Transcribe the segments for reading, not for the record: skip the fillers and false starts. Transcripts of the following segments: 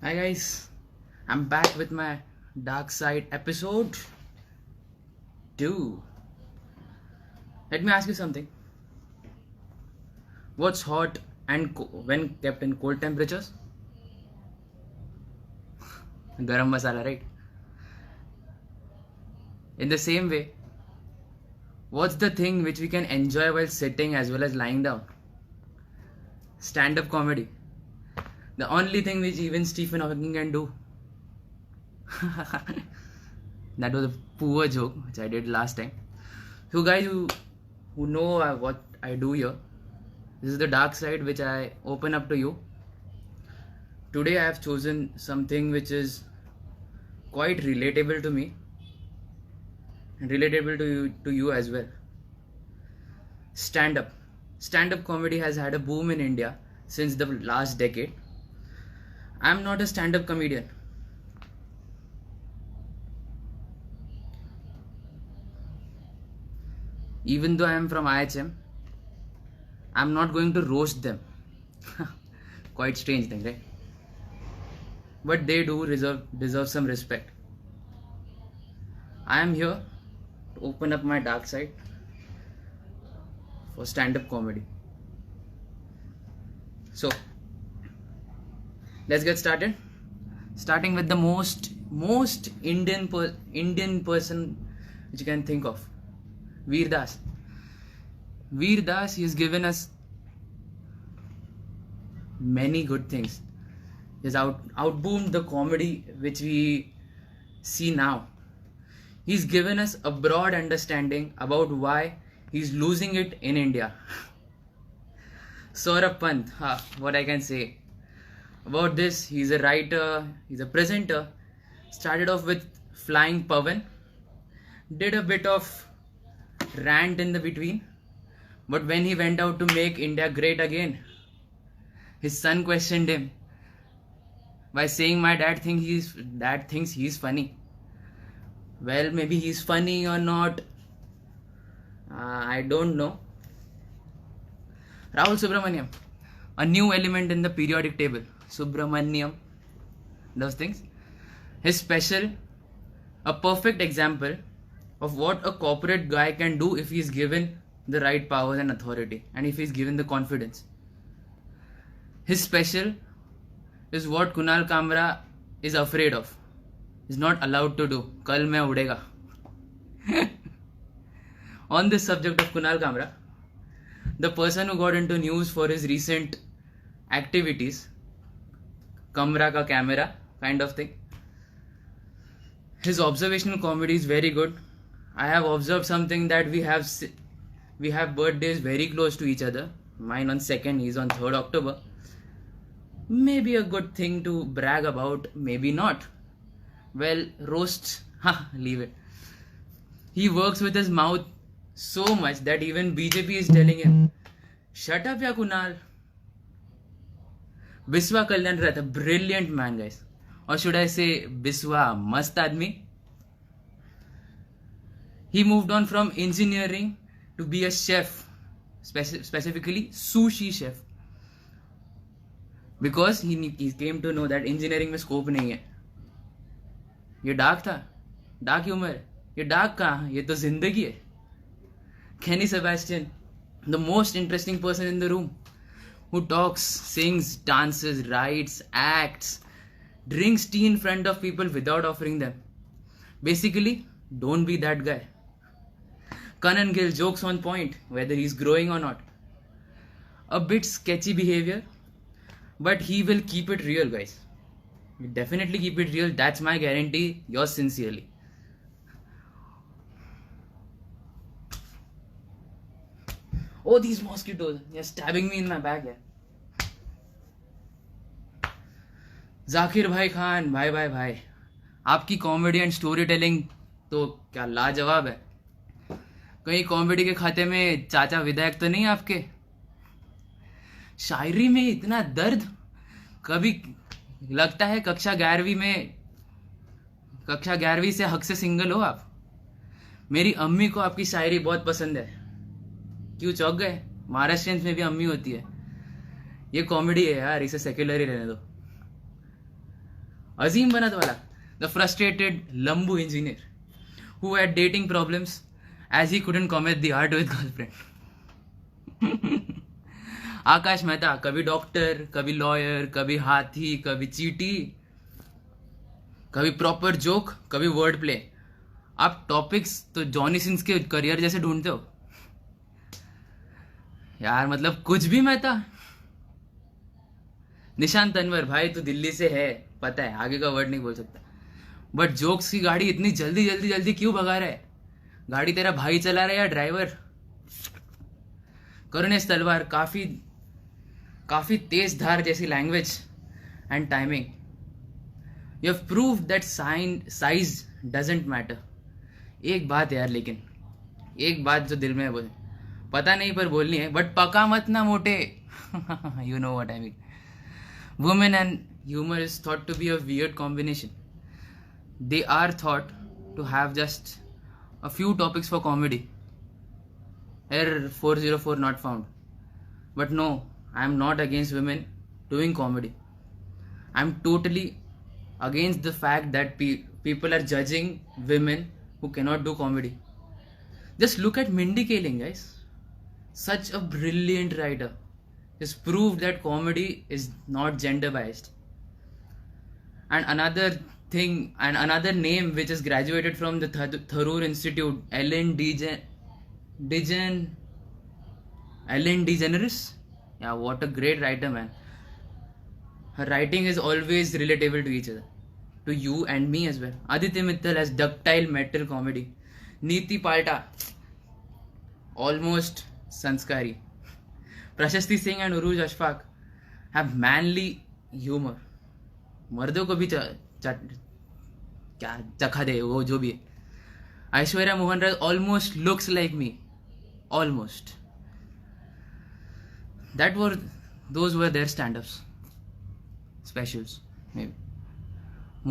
Hi guys, I'm back with my Dark Side episode 2. Let me ask you something. What's hot and when kept in cold temperatures? Garam masala, right? In the same way, what's the thing which we can enjoy while sitting as well as lying down? Stand-up comedy. The only thing which even Stephen Hawking can do. That was a poor joke which I did last time. So guys who know what I do here, this is the dark side which I open up to you. Today I have chosen something which is quite relatable to me and relatable to you as well. Stand-up. Stand-up comedy has had a boom in India since the last decade. I'm not a stand-up comedian. Even though I am from IHM, I'm not going to roast them. Quite strange thing, right? But they do deserve some respect. I am here to open up my dark side for stand-up comedy. So let's get started. Starting with the most Indian person which you can think of, Veer Das. Veer Das, he has given us many good things. He has outboomed the comedy which we see now. He's given us a broad understanding about why he's losing it in India. Saurabh Pant, what I can say about this, he's a writer, he's a presenter, started off with Flying Pavan, did a bit of rant in the between, but when he went out to make India great again, his son questioned him by saying, my dad thinks he's funny. Well, maybe he's funny or not, I don't know. Rahul Subramaniam, a new element in the periodic table. Subramaniam, those things. His special, a perfect example of what a corporate guy can do if he's given the right powers and authority and if he's given the confidence. His special is what Kunal Kamra is afraid of. Is not allowed to do. Kal main udega. On this subject of Kunal Kamra, the person who got into news for his recent activities, Kamra ka camera kind of thing, his observational comedy is very good. I have observed something that we have birthdays very close to each other. Mine on 2nd, he's on 3rd October. Maybe a good thing to brag about, maybe not. Well, roast, leave it. He works with his mouth so much that even BJP is telling him, shut up ya Kunal. Biswa Kalyan Rath, brilliant man guys. Or should I say Biswa Mast Admi? He moved on from engineering to be a chef, specifically sushi chef. Because he came to know that engineering में scope नहीं है. ये dark था, dark humour, ये dark कहाँ, ये तो जिंदगी है. Kenny Sebastian, the most interesting person in the room, who talks, sings, dances, writes, acts, drinks tea in front of people without offering them. Basically, don't be that guy. Kanan Gill, jokes on point, whether he's growing or not. A bit sketchy behavior, but he will keep it real, guys. You definitely keep it real. That's my guarantee. Yours sincerely. Oh, these mosquitoes. They're stabbing me in my back. Yeah. Zakir भाई खान, भाई आपकी comedy and story telling तो क्या लाजवाब है. कहीं comedy के खाते में चाचा विधायक तो नहीं आपके. शायरी में इतना दर्द, कभी लगता है कक्षा 11वीं से हक से सिंगल हो आप. मेरी अम्मी को आपकी शायरी बहुत पसंद है. क्यों चौंक गए? महाराष्ट्रियंस में भी अम्मी होती है. ये कॉमेडी है यार, इसे सेक्युलर ही रहने दो. Azim Banatwala, the frustrated Lambu engineer who had dating problems as he couldn't commit the art with girlfriend. आकाश मेहता, कभी डॉक्टर, कभी लॉयर, कभी हाथी, कभी चीटी, कभी प्रॉपर जोक, कभी वर्ड प्ले. आप टॉपिक्स तो जॉनी सिंस के करियर जैसे ढूंढते हो यार, मतलब कुछ भी मेहता. निशांत तनवर, भाई तू दिल्ली से है, पता है, आगे का वर्ड नहीं बोल सकता, बट जोक्स की गाड़ी इतनी जल्दी जल्दी जल्दी क्यों भगा रहा है? गाड़ी तेरा भाई चला रहा है या ड्राइवर? करुणेश तलवार, काफी तेज धार जैसी language and timing. You have proved that size doesn't matter. एक बात यार, लेकिन एक बात जो दिल में है बोले, पता नहीं पर बोलनी है, बट पका मत ना मोटे. You know what I mean. Women and humor is thought to be a weird combination. They are thought to have just a few topics for comedy. Error 404 not found. But no, I am not against women doing comedy. I am totally against the fact that people are judging women who cannot do comedy. Just look at Mindy Kaling, guys. Such a brilliant writer. Just proved that comedy is not gender biased. And another thing, and another name which is graduated from the Tharoor Institute, Ellen DeGeneres. Yeah, what a great writer, man. Her writing is always relatable to each other, to you and me as well. Aditya Mittal has ductile metal comedy. Neeti Palta, almost sanskari. Prashasti Singh and Uruj Ashfaq have manly humor. मर्दों को भी क्या चखा दे वो जो भी है. Aishwarya Mohan Rai almost looks like me, almost. Those were their stand-ups, specials maybe.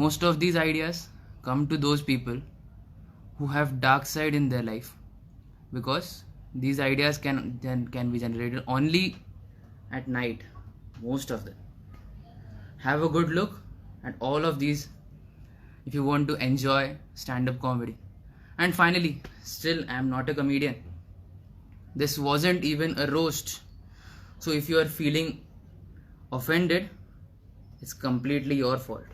Most of these ideas come to those people who have dark side in their life, because these ideas can be generated only at night, most of them. Have a good look at all of these if you want to enjoy stand-up comedy. And finally, still I am not a comedian. This wasn't even a roast. So if you are feeling offended, it's completely your fault.